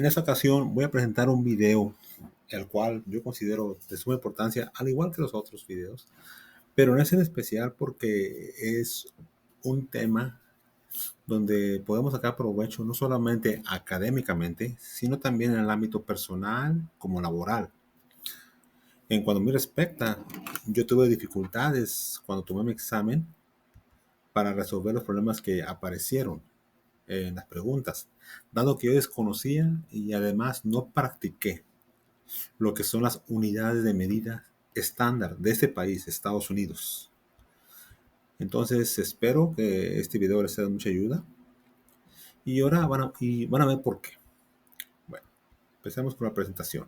En esta ocasión voy a presentar un video, el cual yo considero de suma importancia, al igual que los otros videos, pero no es en especial porque es un tema donde podemos sacar provecho no solamente académicamente, sino también en el ámbito personal como laboral. En cuanto a me respecta, yo tuve dificultades cuando tomé mi examen para resolver los problemas que aparecieron en las preguntas, dado que yo desconocía y además no practiqué lo que son las unidades de medida estándar de este país, Estados Unidos. Entonces espero que este video les sea de mucha ayuda y ahora van a ver por qué. Bueno, empecemos con la presentación.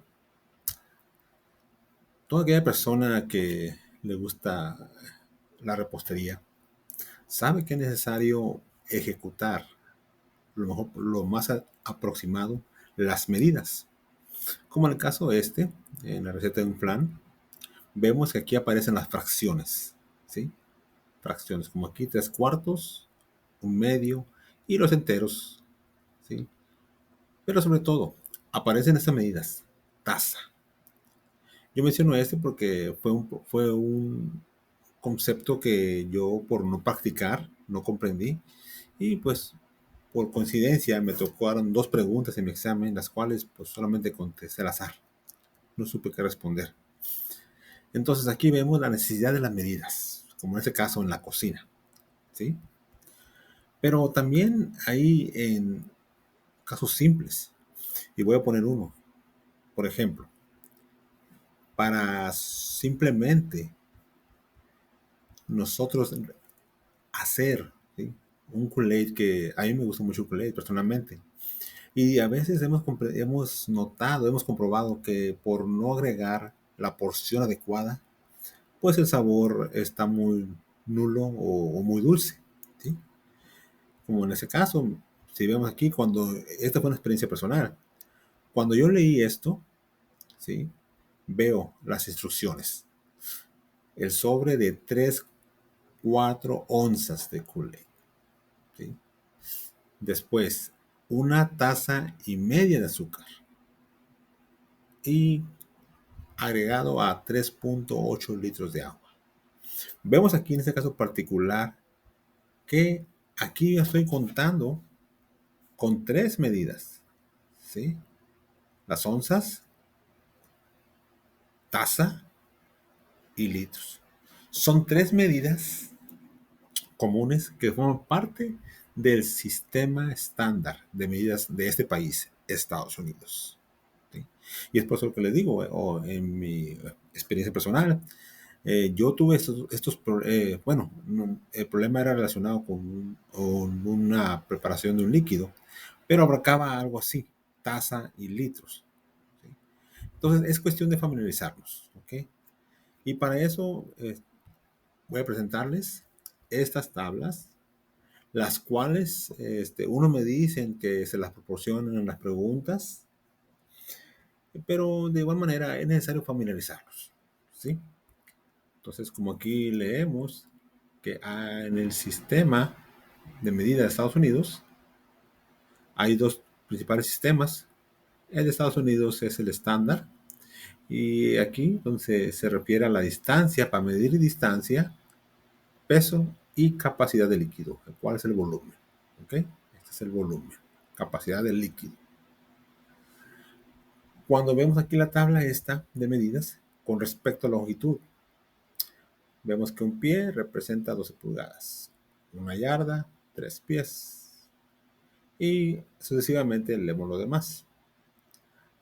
Toda aquella persona que le gusta la repostería sabe que es necesario ejecutar lo más aproximado las medidas. Como en el caso en la receta de un flan, vemos que aquí aparecen las fracciones, ¿sí? Fracciones, como aquí 3/4, un medio y los enteros, ¿sí? Pero sobre todo, aparecen estas medidas, taza. Yo menciono porque fue un concepto que yo por no practicar no comprendí y pues por coincidencia me tocaron dos preguntas en mi examen, las cuales pues solamente contesté al azar, no supe qué responder. Entonces aquí vemos la necesidad de las medidas, como en este caso en la cocina, ¿sí? Pero también hay en casos simples, y voy a poner uno, por ejemplo, para simplemente nosotros hacer, ¿sí? Un Kool-Aid, que a mí me gusta mucho el Kool-Aid personalmente, y a veces hemos notado, hemos comprobado que por no agregar la porción adecuada, pues el sabor está muy nulo o muy dulce, ¿sí? Como en ese caso, si vemos aquí, esta fue una experiencia personal, cuando yo leí esto, ¿sí? Veo las instrucciones, el sobre de 3 4 onzas de Kool-Aid, ¿sí? Después, una taza y media de azúcar y agregado a 3.8 litros de agua. Vemos aquí en este caso particular que aquí estoy contando con tres medidas, ¿sí? Las onzas, taza y litros. Son tres medidas comunes que forman parte del sistema estándar de medidas de este país, Estados Unidos, ¿sí? Y es por eso que les digo, en mi experiencia personal, yo tuve bueno, el problema era relacionado con una preparación de un líquido, pero abarcaba algo así, taza y litros, ¿sí? Entonces es cuestión de familiarizarnos, ¿ok? Y para eso voy a presentarles estas tablas, las cuales uno me dicen que se las proporcionan en las preguntas, pero de igual manera es necesario familiarizarlos, ¿sí? Entonces, como aquí leemos que en el sistema de medida de Estados Unidos hay dos principales sistemas. El de Estados Unidos es el estándar y aquí entonces se refiere a la distancia, para medir distancia, peso y capacidad de líquido, ¿cuál es el volumen? ¿Ok? Este es el volumen, capacidad del líquido. Cuando vemos aquí la tabla esta de medidas con respecto a la longitud, vemos que un pie representa 12 pulgadas, una yarda, 3 pies y sucesivamente leemos lo demás.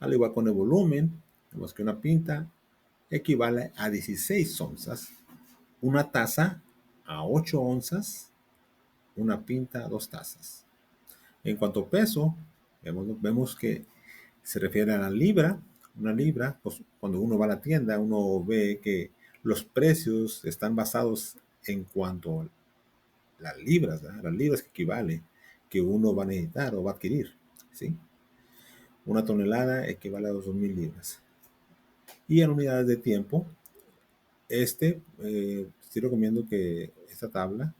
Al igual con el volumen, vemos que una pinta equivale a 16 onzas, una taza a 8 onzas, una pinta a 2 tazas. En cuanto a peso, vemos que se refiere a la libra. Una libra, pues cuando uno va a la tienda, uno ve que los precios están basados en cuanto a las libras, ¿verdad? Las libras que equivale que uno va a necesitar o va a adquirir, ¿sí? Una tonelada equivale a 2.000 libras. Y en unidades de tiempo, sí recomiendo que esta tabla,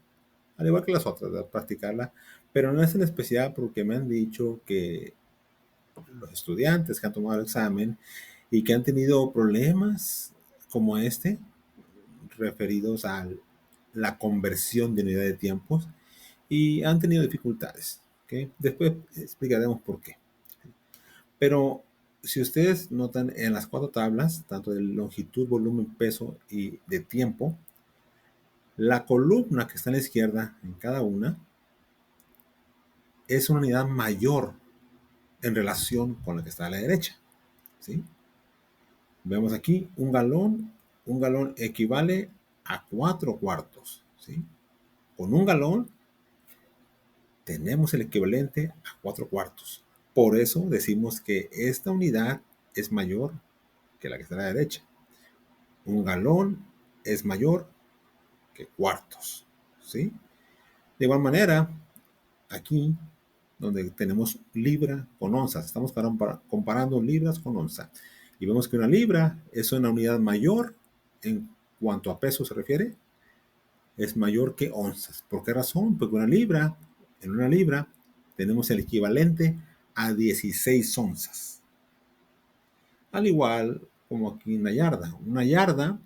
al igual que las otras, ¿verdad? Practicarla, pero no es en especial porque me han dicho que los estudiantes que han tomado el examen y que han tenido problemas como este, referidos a la conversión de unidad de tiempos, y han tenido dificultades. ¿Okay? Después explicaremos por qué. Pero si ustedes notan en las cuatro tablas, tanto de longitud, volumen, peso y de tiempo, la columna que está a la izquierda en cada una es una unidad mayor en relación con la que está a la derecha. ¿Sí? Vemos aquí un galón equivale a 4 cuartos. ¿Sí? Con un galón tenemos el equivalente a 4 cuartos. Por eso decimos que esta unidad es mayor que la que está a la derecha. Un galón es mayor que cuartos. ¿Sí? De igual manera, aquí donde tenemos libra con onzas, estamos comparando libras con onza. Y vemos que una libra es una unidad mayor en cuanto a peso se refiere, es mayor que onzas. ¿Por qué razón? Porque en una libra, tenemos el equivalente a 16 onzas. Al igual como aquí en la yarda. Una yarda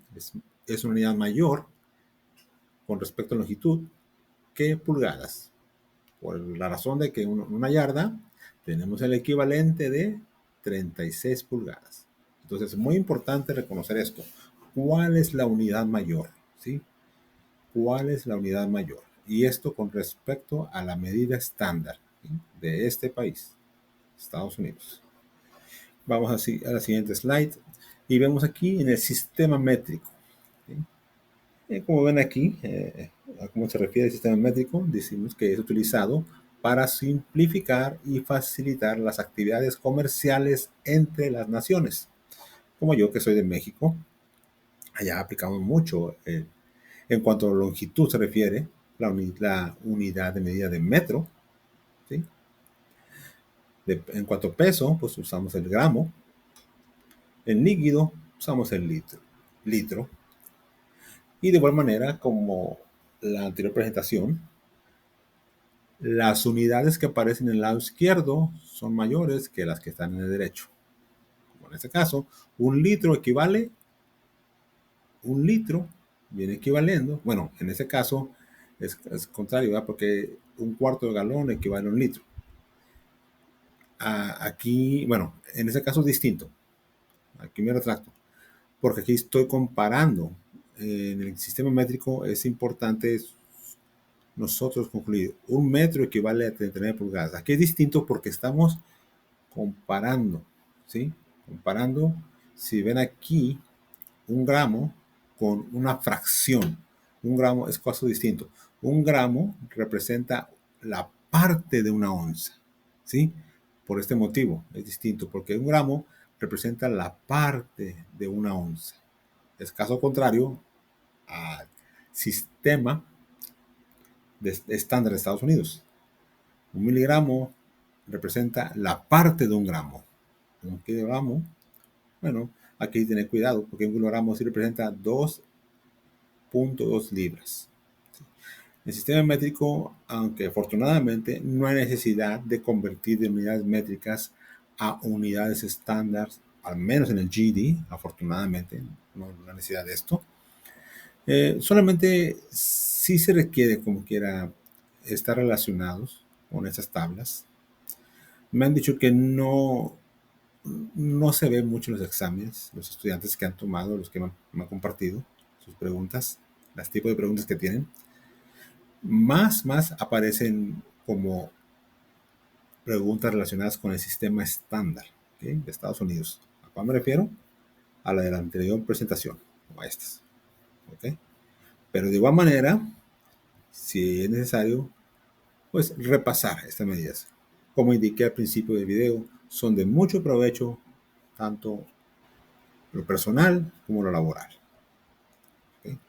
es una unidad mayor con respecto a longitud que pulgadas. Por la razón de que en una yarda tenemos el equivalente de 36 pulgadas. Entonces es muy importante reconocer esto. ¿Cuál es la unidad mayor? ¿Sí? ¿Cuál es la unidad mayor? Y esto con respecto a la medida estándar, ¿sí?, de este país, Estados Unidos. Vamos así a la siguiente slide y vemos aquí en el sistema métrico. ¿Sí? Como ven aquí, a cómo se refiere al sistema métrico, decimos que es utilizado para simplificar y facilitar las actividades comerciales entre las naciones. Como yo, que soy de México, allá aplicamos mucho en cuanto a longitud se refiere, la unidad de medida de metro. ¿Sí? En cuanto a peso, pues usamos el gramo. En líquido, usamos el litro. Y de igual manera, como la anterior presentación, las unidades que aparecen en el lado izquierdo son mayores que las que están en el derecho. Como en este caso, un litro viene equivaliendo, bueno, en ese caso es contrario, ¿verdad? Porque un cuarto de galón equivale a un litro. Aquí, bueno, en ese caso es distinto. Aquí me retracto, porque aquí estoy comparando. En el sistema métrico es importante nosotros concluir. Un metro equivale a 39 pulgadas. Aquí es distinto porque estamos comparando, ¿sí? Comparando, si ven aquí, un gramo con una fracción. Un gramo es caso distinto. Un gramo representa la parte de una onza, ¿sí? Por este motivo es distinto, porque un gramo representa la parte de una onza. Es caso contrario al sistema de estándar de Estados Unidos. Un miligramo representa la parte de un gramo. Un kilogramo, bueno, aquí hay que tener cuidado, porque un kilogramo sí representa 2.2 libras. El sistema métrico, aunque afortunadamente no hay necesidad de convertir de unidades métricas a unidades estándar, al menos en el GD, afortunadamente, no hay necesidad de esto. Solamente sí se requiere, como quiera, estar relacionados con estas tablas. Me han dicho que no se ve mucho en los exámenes, los estudiantes que han tomado, los que me han compartido sus preguntas, los tipos de preguntas que tienen. Más aparecen como preguntas relacionadas con el sistema estándar, ¿okay?, de Estados Unidos. ¿A cuál me refiero? A la de la anterior presentación, o a estas. ¿Okay? Pero de igual manera, si es necesario, pues repasar estas medidas. Como indiqué al principio del video, son de mucho provecho, tanto lo personal como lo laboral. ¿Okay?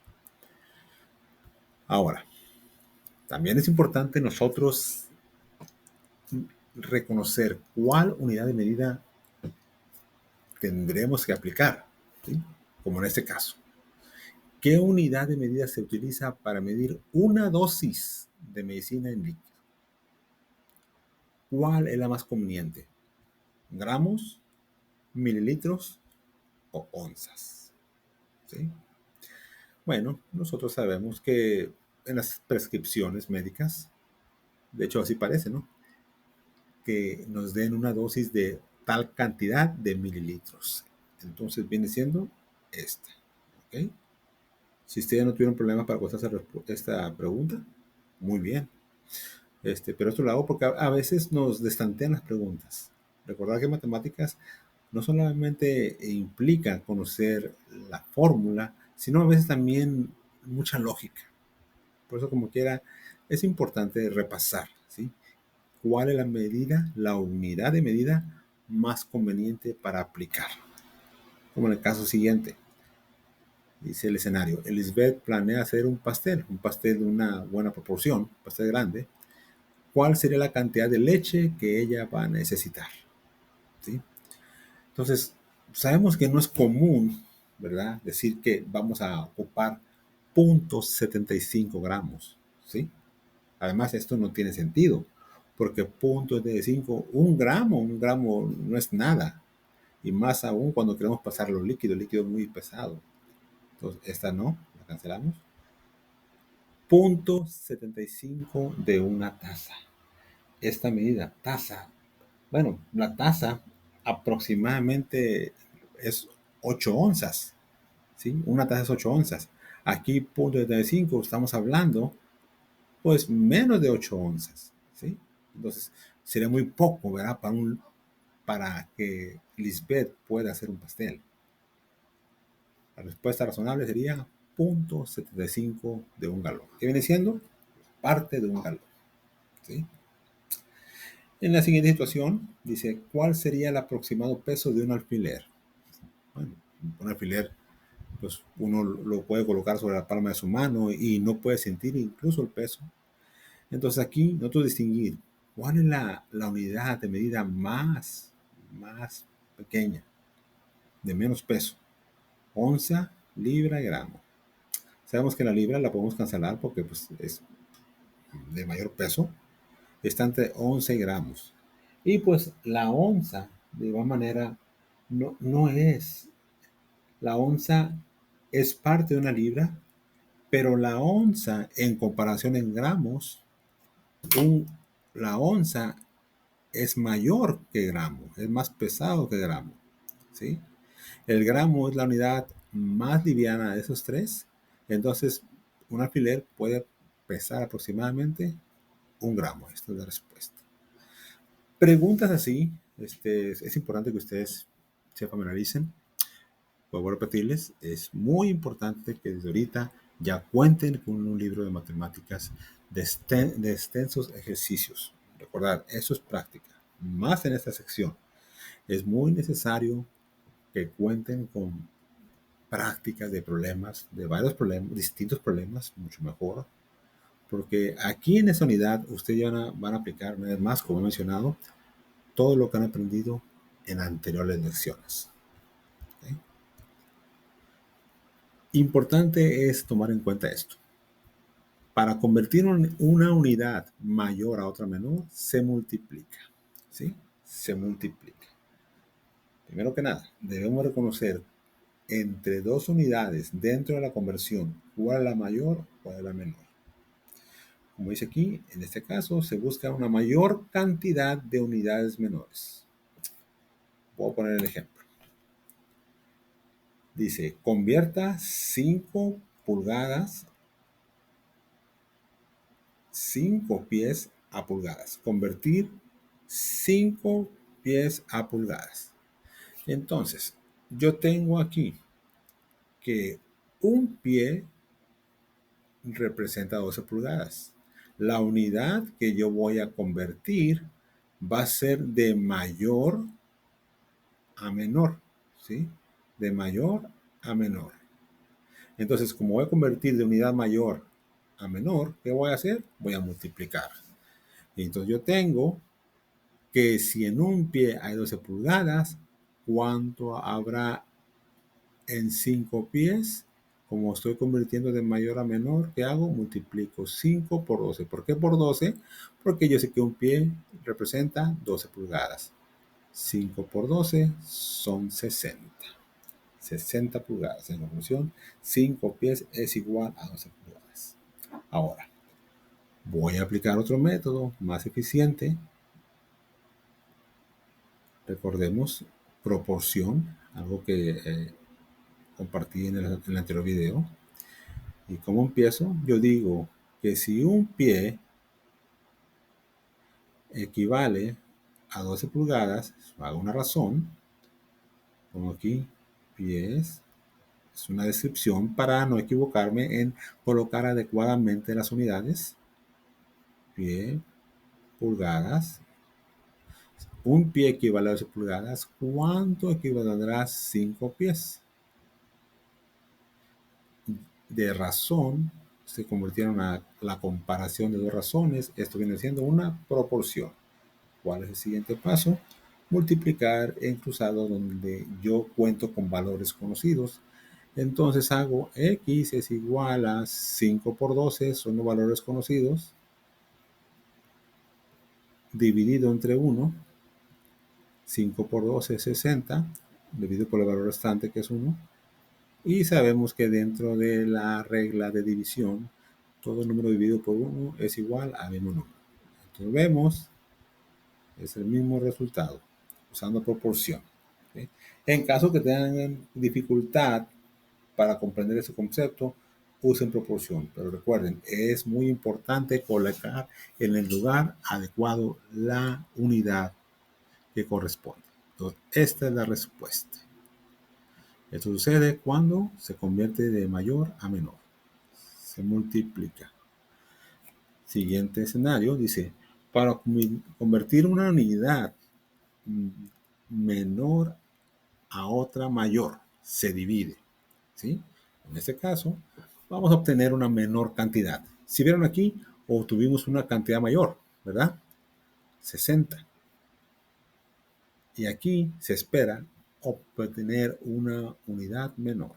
Ahora, también es importante nosotros reconocer cuál unidad de medida tendremos que aplicar, ¿sí? Como en este caso. ¿Qué unidad de medida se utiliza para medir una dosis de medicina en líquido? ¿Cuál es la más conveniente? gramos, mililitros o onzas. ¿Sí? Bueno, nosotros sabemos que en las prescripciones médicas, de hecho así parece, ¿no? Que nos den una dosis de tal cantidad de mililitros. Entonces viene siendo esta. ¿Ok? Si ustedes no tuvieron problemas para contestar esta pregunta, muy bien. Pero esto lo hago porque a veces nos destantean las preguntas. Recordar que matemáticas no solamente implica conocer la fórmula, sino a veces también mucha lógica. Por eso, como quiera, es importante repasar, ¿sí? ¿Cuál es la medida, la unidad de medida más conveniente para aplicar? Como en el caso siguiente, dice el escenario, Elizabeth planea hacer un pastel de una buena proporción, un pastel grande. ¿Cuál sería la cantidad de leche que ella va a necesitar? ¿Sí? Entonces, sabemos que no es común, ¿verdad? Decir que vamos a ocupar 0.75 gramos, ¿sí? Además, esto no tiene sentido, porque 0.75, un gramo no es nada, y más aún cuando queremos pasar los líquidos, el líquido es muy pesado. Entonces, esta no, la cancelamos. 0.75 de una taza. Esta medida, taza, bueno, la taza aproximadamente es 8 onzas, ¿sí? Una taza es 8 onzas. Aquí, 0.75, estamos hablando, pues, menos de 8 onzas, ¿sí? Entonces, sería muy poco, ¿verdad? Para que Lisbeth pueda hacer un pastel. La respuesta razonable sería 0.75 de un galón, que viene siendo parte de un galón, ¿sí? En la siguiente situación, dice, ¿cuál sería el aproximado peso de un alfiler? Bueno, un alfiler, pues uno lo puede colocar sobre la palma de su mano y no puede sentir incluso el peso. Entonces aquí nosotros distinguir cuál es la unidad de medida más pequeña, de menos peso, onza, libra y gramo. Sabemos que la libra la podemos cancelar porque pues, es de mayor peso, está entre 11 gramos. Y pues la onza, de igual manera, no es. La onza es parte de una libra, pero la onza en comparación en gramos, la onza es mayor que gramo, es más pesado que gramo, ¿sí? El gramo es la unidad más liviana de esos tres, entonces un alfiler puede pesar aproximadamente 1 gramo. Esta es la respuesta. Preguntas así, es importante que ustedes se familiaricen. Vuelvo a repetirles, es muy importante que desde ahorita ya cuenten con un libro de matemáticas de extensos ejercicios. Recordad, eso es práctica. Más en esta sección. Es muy necesario que cuenten con prácticas de problemas, de varios problemas, distintos problemas, mucho mejor. Porque aquí en esta unidad ustedes ya van a aplicar, una vez más, como he mencionado, todo lo que han aprendido en anteriores lecciones. ¿Okay? Importante es tomar en cuenta esto. Para convertir una unidad mayor a otra menor, se multiplica. ¿Sí? Se multiplica. Primero que nada, debemos reconocer entre dos unidades dentro de la conversión cuál es la mayor, cuál es la menor. Como dice aquí, en este caso se busca una mayor cantidad de unidades menores. Voy a poner el ejemplo. Dice, convierta 5 pulgadas, 5 pies a pulgadas. Convertir 5 pies a pulgadas. Entonces, yo tengo aquí que un pie representa 12 pulgadas. La unidad que yo voy a convertir va a ser de mayor a menor, ¿sí? De mayor a menor. Entonces, como voy a convertir de unidad mayor a menor, ¿qué voy a hacer? Voy a multiplicar. Y entonces yo tengo que si en un pie hay 12 pulgadas, ¿cuánto habrá en 5 pies? Como estoy convirtiendo de mayor a menor, ¿qué hago? Multiplico 5 por 12. ¿Por qué por 12? Porque yo sé que un pie representa 12 pulgadas. 5 por 12 son 60. 60 pulgadas. En conclusión, 5 pies es igual a 12 pulgadas. Ahora, voy a aplicar otro método más eficiente. Recordemos proporción, algo que compartí en el anterior video. ¿Y cómo empiezo? Yo digo que si un pie equivale a 12 pulgadas, hago una razón, pongo aquí pies, es una descripción para no equivocarme en colocar adecuadamente las unidades. Pie, pulgadas. Un pie equivale a 12 pulgadas. ¿Cuánto equivaldrá 5 pies? De razón se convirtieron a la comparación de dos razones. Esto viene siendo una proporción. ¿Cuál es el siguiente paso? Multiplicar en cruzado donde yo cuento con valores conocidos. Entonces hago x es igual a 5 por 12, son los valores conocidos, dividido entre 1. 5 por 12 es 60, dividido por el valor restante que es 1. Y sabemos que dentro de la regla de división, todo número dividido por 1 es igual al mismo número. Entonces vemos, es el mismo resultado, usando proporción. ¿Sí? En caso que tengan dificultad para comprender ese concepto, usen proporción. Pero recuerden, es muy importante colocar en el lugar adecuado la unidad que corresponde. Entonces, esta es la respuesta. Esto sucede cuando se convierte de mayor a menor. Se multiplica. Siguiente escenario dice, para convertir una unidad menor a otra mayor, se divide. ¿Sí? En este caso, vamos a obtener una menor cantidad. Si vieron aquí, obtuvimos una cantidad mayor, ¿verdad? 60. Y aquí se espera obtener una unidad menor.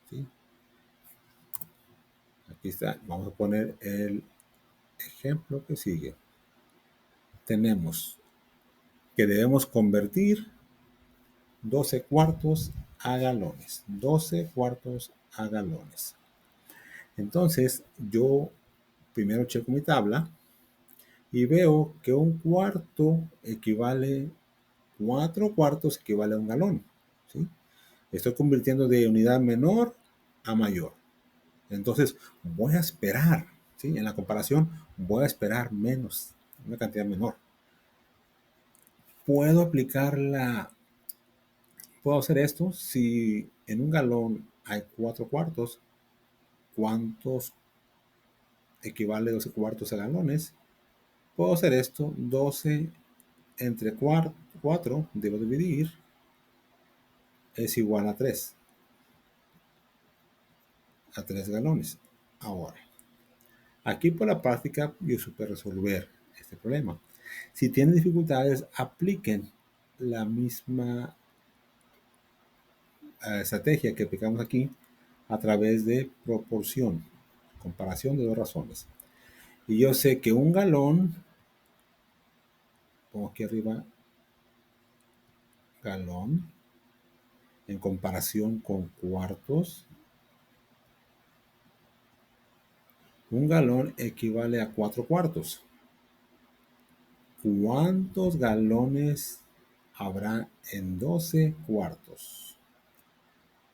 ¿Sí? Aquí está. Vamos a poner el ejemplo que sigue. Tenemos que debemos convertir 12 cuartos a galones. 12 cuartos a galones. Entonces, yo primero checo mi tabla y veo que un cuarto equivale, 4 cuartos equivale a un galón. ¿Sí? Estoy convirtiendo de unidad menor a mayor. Entonces voy a esperar, ¿sí? En la comparación voy a esperar menos, una cantidad menor. Puedo puedo hacer esto si en un galón hay 4 cuartos, ¿cuántos equivale 12 cuartos a galones? Puedo hacer esto, 12 entre 4, debo dividir, es igual a 3 galones. Ahora, aquí por la práctica yo supe resolver este problema. Si tienen dificultades, apliquen la misma estrategia que aplicamos aquí a través de proporción, comparación de dos razones. Y yo sé que un galón, pongo aquí arriba, galón, en comparación con cuartos, un galón equivale a 4 cuartos. ¿Cuántos galones habrá en 12 cuartos?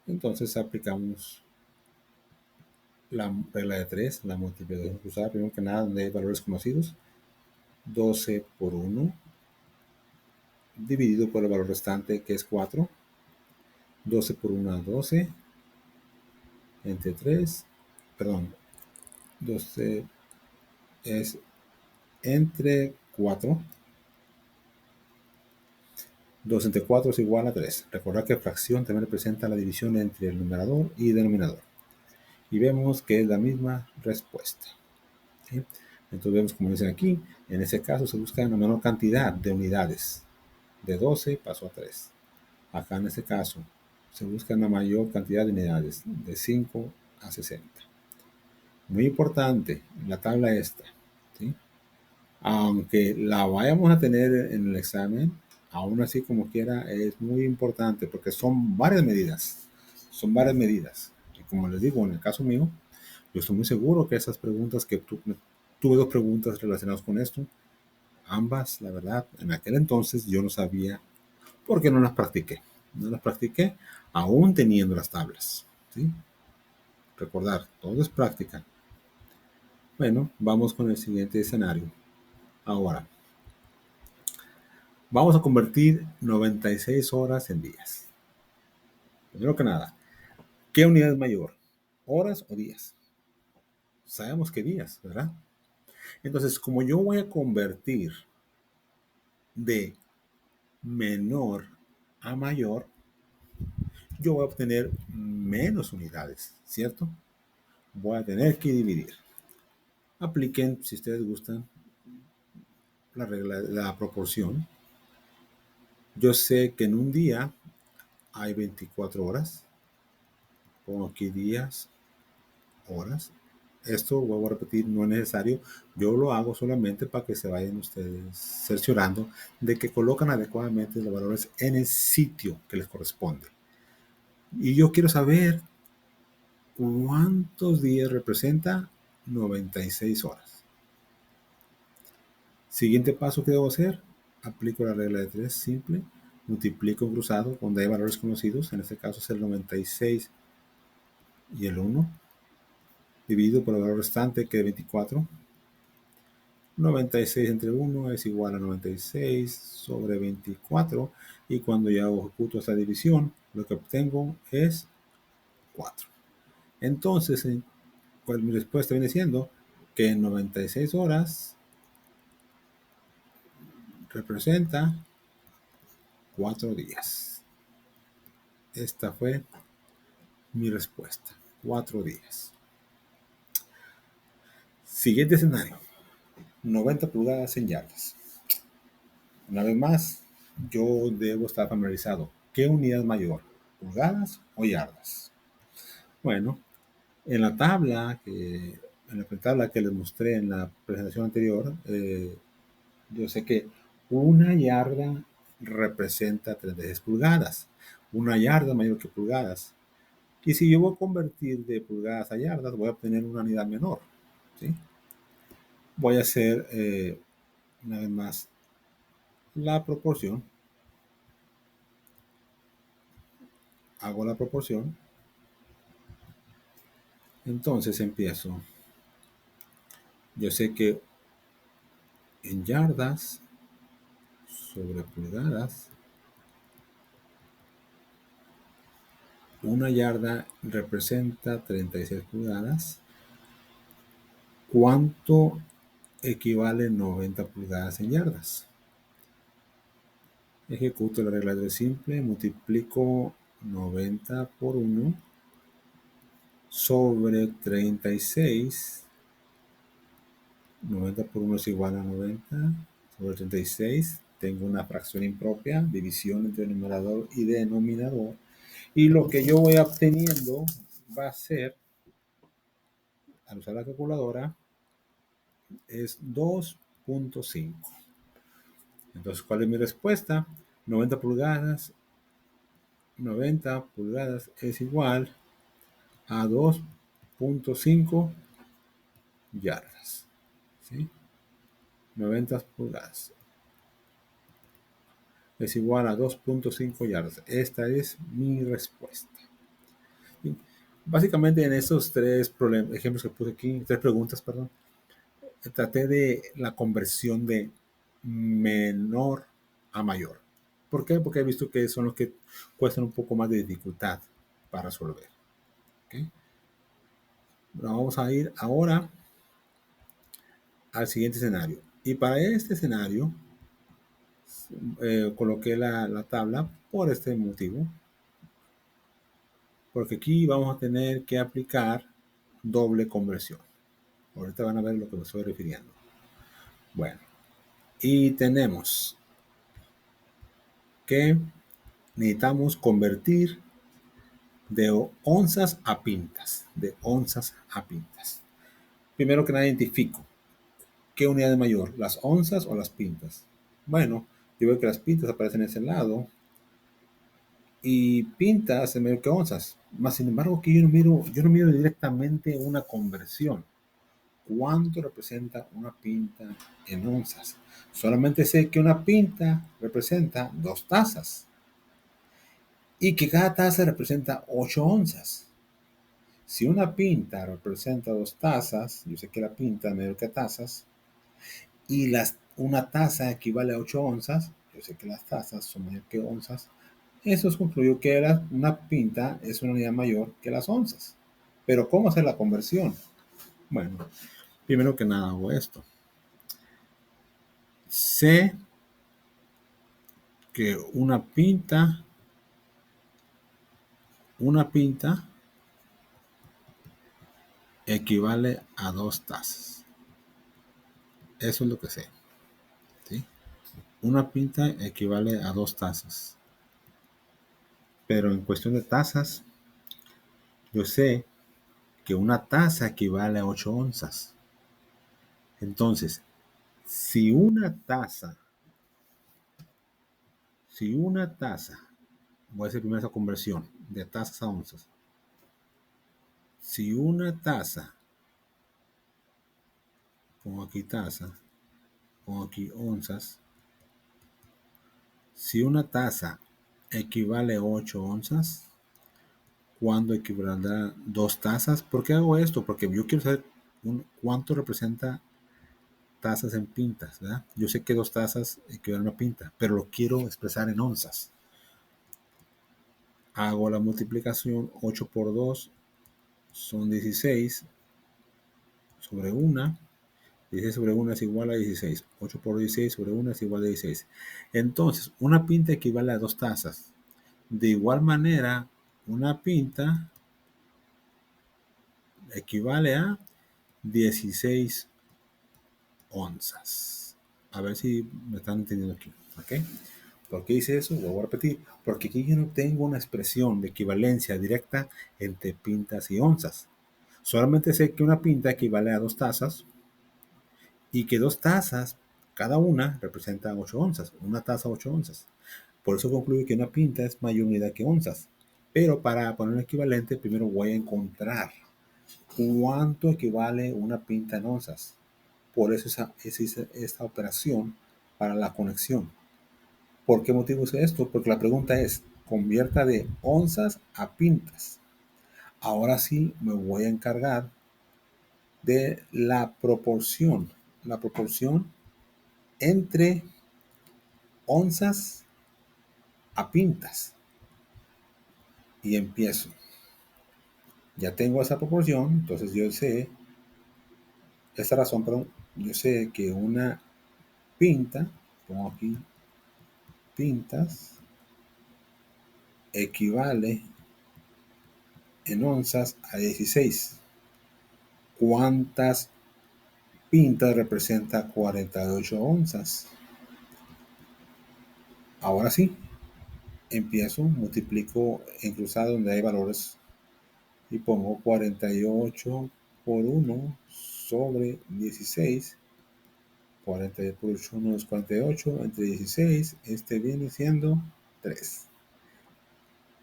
Entonces aplicamos la regla de 3, la multiplicación cruzada, primero que nada, donde hay valores conocidos. 12 por 1, dividido por el valor restante, que es 4. 12 por 1, 12. Entre 3, perdón, 12 es entre 4. 2 entre 4 es igual a 3. Recordad que fracción también representa la división entre el numerador y denominador. Y vemos que es la misma respuesta. ¿Sí? Entonces vemos, como dicen aquí, en este caso se busca una menor cantidad de unidades. De 12 pasó a 3. Acá en este caso se busca una mayor cantidad de unidades, de 5 a 60. Muy importante, la tabla esta, ¿sí? Aunque la vayamos a tener en el examen, Aún así, como quiera, es muy importante porque son varias medidas. Son varias medidas. Y como les digo, en el caso mío, yo estoy muy seguro que esas preguntas que tuve dos preguntas relacionadas con esto, ambas, la verdad, en aquel entonces yo no sabía por qué no las practiqué. No las practiqué aún teniendo las tablas. ¿Sí? Recordar, todo es práctica. Bueno, vamos con el siguiente escenario. Ahora, vamos a convertir 96 horas en días. Primero que nada, ¿qué unidad es mayor? ¿Horas o días? Sabemos que días, ¿verdad? Entonces, como yo voy a convertir de menor a mayor, yo voy a obtener menos unidades, ¿cierto? Voy a tener que dividir. Apliquen, si ustedes gustan, la regla, la proporción. Yo sé que en un día hay 24 horas. Pongo aquí días, horas. Esto, vuelvo a repetir, no es necesario. Yo lo hago solamente para que se vayan ustedes cerciorando de que colocan adecuadamente los valores en el sitio que les corresponde. Y yo quiero saber cuántos días representa 96 horas. Siguiente paso que debo hacer, aplico la regla de 3 simple, multiplico en cruzado donde hay valores conocidos, en este caso es el 96 y el 1, dividido por el valor restante que es 24. 96 entre 1 es igual a 96 sobre 24 y cuando ya ejecuto esta división lo que obtengo es 4. Entonces, pues mi respuesta viene siendo que en 96 horas representa 4 días. Esta fue mi respuesta, 4 días. Siguiente escenario, 90 pulgadas en yardas. Una vez más, yo debo estar familiarizado. ¿Qué unidad mayor? ¿Pulgadas o yardas? Bueno, en la tabla que les mostré en la presentación anterior, yo sé que una yarda representa 36 pulgadas. Una yarda mayor que pulgadas. Y si yo voy a convertir de pulgadas a yardas, voy a obtener una unidad menor. ¿Sí? Voy a hacer, una vez más, la proporción. Hago la proporción. Entonces empiezo. Yo sé que en yardas sobre pulgadas, una yarda representa 36 pulgadas. ¿Cuánto equivale 90 pulgadas en yardas? Ejecuto la regla de simple, multiplico 90 por 1 sobre 36. 90 por 1 es igual a 90 sobre 36. Tengo una fracción impropia, división entre numerador y denominador. Y lo que yo voy obteniendo va a ser, al usar la calculadora, es 2.5. Entonces, ¿cuál es mi respuesta? 90 pulgadas. 90 pulgadas es igual a 2.5 yardas. ¿Sí? 90 pulgadas es igual a 2.5 yardas. Esta es mi respuesta. Y básicamente en esos tres ejemplos que puse aquí, tres preguntas, perdón, traté de la conversión de menor a mayor. ¿Por qué? Porque he visto que son los que cuestan un poco más de dificultad para resolver. ¿Okay? Bueno, vamos a ir ahora al siguiente escenario. Y para este escenario, coloqué la tabla por este motivo, porque aquí vamos a tener que aplicar doble conversión. Ahorita van a ver lo que me estoy refiriendo. Bueno, y tenemos que necesitamos convertir de onzas a pintas. De onzas a pintas. Primero que nada identifico qué unidad es mayor, las onzas o las pintas. Bueno, Yo veo que las pintas aparecen en ese lado y pintas en medio que onzas. Más sin embargo, que yo no miro directamente una conversión. ¿Cuánto representa una pinta en onzas? Solamente sé que una pinta representa 2 tazas y que cada taza representa 8 onzas. Si una pinta representa 2 tazas, yo sé que la pinta medio que tazas, y una taza equivale a 8 onzas, yo sé que las tazas son mayor que onzas, eso concluyo que una pinta es una unidad mayor que las onzas. Pero ¿cómo hacer la conversión? Bueno, primero que nada hago esto. Sé que una pinta equivale a 2 tazas. Eso es lo que sé. ¿Sí? Una pinta equivale a 2 tazas. Pero en cuestión de tazas, yo sé que una taza equivale a 8 onzas. Entonces, si una taza, voy a hacer primero esa conversión de tazas a onzas. Si una taza, pongo aquí taza, pongo aquí onzas, si una taza equivale a 8 onzas, ¿cuándo equivaldrá 2 tazas? ¿Por qué hago esto? Porque yo quiero saber cuánto representa tazas en pintas, ¿verdad? Yo sé que 2 tazas equivalen a una pinta, pero lo quiero expresar en onzas. Hago la multiplicación, 8 por 2 son 16 sobre 1. 16 sobre 1 es igual a 16. 8 por 16 sobre 1 es igual a 16. Entonces, una pinta equivale a 2 tazas. De igual manera, una pinta equivale a 16 onzas. A ver si me están entendiendo aquí. ¿Ok? ¿Por qué hice eso? Lo voy a repetir. Porque aquí yo no tengo una expresión de equivalencia directa entre pintas y onzas. Solamente sé que una pinta equivale a 2 tazas y que 2 tazas, cada una, representa 8 onzas. Una taza, 8 onzas. Por eso concluyo que una pinta es mayor unidad que onzas. Pero para poner un equivalente, primero voy a encontrar cuánto equivale una pinta en onzas. Por eso esta operación para la conexión. ¿Por qué motivo es esto? Porque la pregunta es, convierta de onzas a pintas. Ahora sí me voy a encargar de la proporción entre onzas a pintas. Y empiezo. Ya tengo esa proporción, entonces yo sé, esta razón, perdón, yo sé que una pinta, pongo aquí pintas, equivale en onzas a 16. ¿Cuántas pintas representa 48 onzas? Ahora sí, empiezo, multiplico en cruzado donde hay valores y pongo 48 por 1 sobre 16. 40 por 8, 1 es 48, entre 16, este viene siendo 3.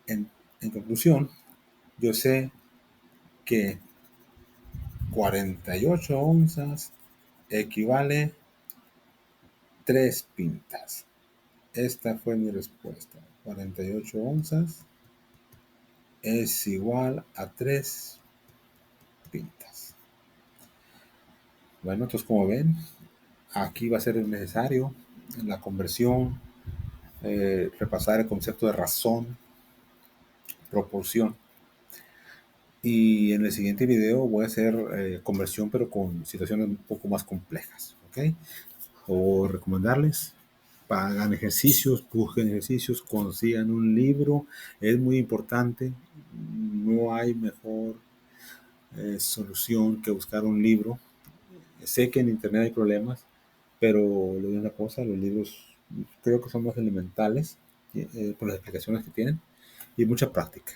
En conclusión, yo sé que 48 onzas equivale 3 pintas. Esta fue mi respuesta. 48 onzas es igual a 3 pintas. Bueno, entonces como ven, aquí va a ser necesario la conversión, repasar el concepto de razón, proporción. Y en el siguiente video voy a hacer conversión, pero con situaciones un poco más complejas. ¿Ok? O recomendarles, hagan ejercicios, busquen ejercicios, consigan un libro. Es muy importante. No hay mejor solución que buscar un libro. Sé que en internet hay problemas, pero le digo una cosa, los libros creo que son más elementales por las explicaciones que tienen y mucha práctica.